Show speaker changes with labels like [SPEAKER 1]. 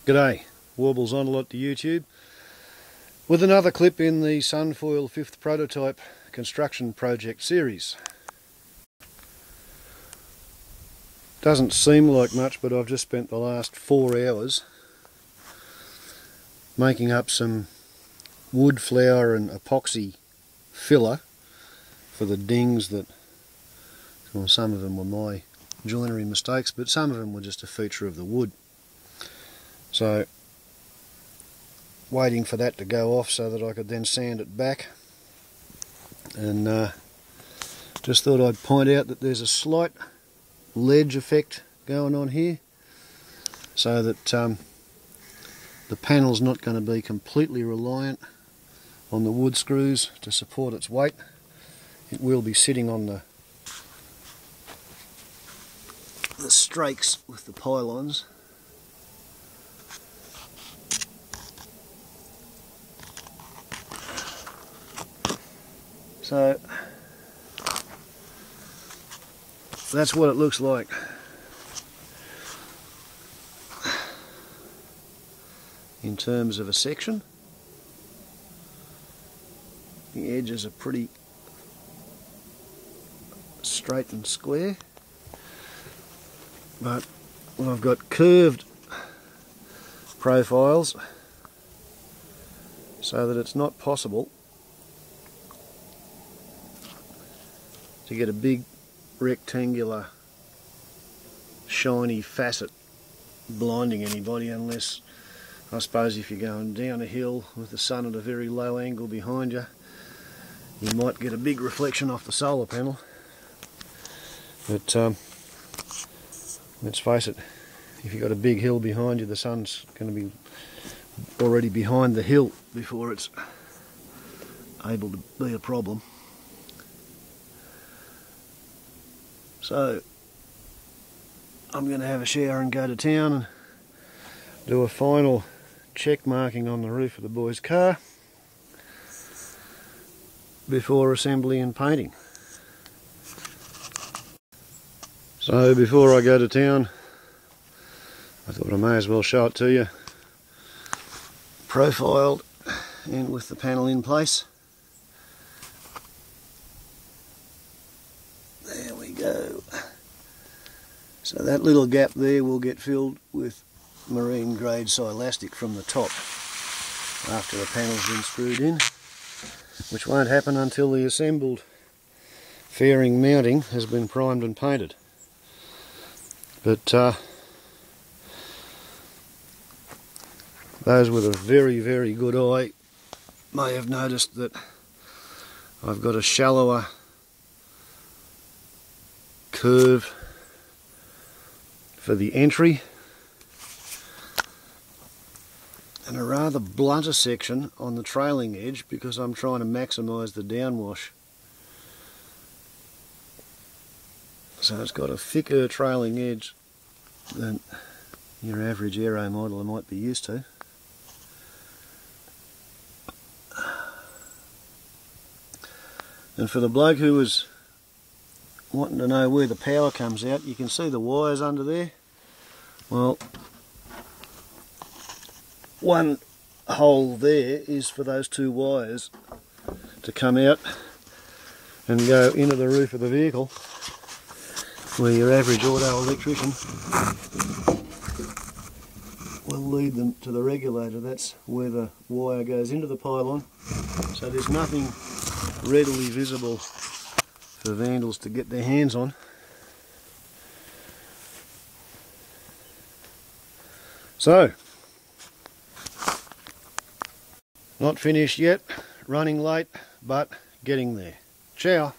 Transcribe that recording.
[SPEAKER 1] G'day, Warbles on a lot to YouTube with another clip in the SunFoil 5th prototype construction project series. Doesn't seem like much, but I've just spent the last 4 hours making up some wood flour and epoxy filler for the dings that, well, some of them were my joinery mistakes, but some of them were just a feature of the wood. So, waiting for that to go off so that I could then sand it back, and just thought I'd point out that there's a slight ledge effect going on here, so that the panel's not going to be completely reliant on the wood screws to support its weight. It will be sitting on the strakes with the pylons. So that's what it looks like. In terms of a section, the edges are pretty straight and square, but I've got curved profiles so that it's not possible to get a big rectangular shiny facet blinding anybody, unless, I suppose, if you're going down a hill with the sun at a very low angle behind you, you might get a big reflection off the solar panel. But let's face it, if you've got a big hill behind you, the sun's going to be already behind the hill before it's able to be a problem. So I'm going to have a shower and go to town and do a final check marking on the roof of the boy's car before assembly and painting. So before I go to town, I thought I may as well show it to you, profiled and with the panel in place. There we go. So that little gap there will get filled with marine grade silastic from the top after the panel's been screwed in, which won't happen until the assembled fairing mounting has been primed and painted. But those with a very, very good eye may have noticed that I've got a shallower curve for the entry and a rather blunter section on the trailing edge, because I'm trying to maximise the downwash. So it's got a thicker trailing edge than your average aero model might be used to. And for the bloke who was wanting to know where the power comes out, you can see the wires under there. Well, one hole there is for those 2 wires to come out and go into the roof of the vehicle, where your average auto electrician will lead them to the regulator. That's where the wire goes into the pylon, so there's nothing readily visible for vandals to get their hands on. So, not finished yet, running late, but getting there. Ciao.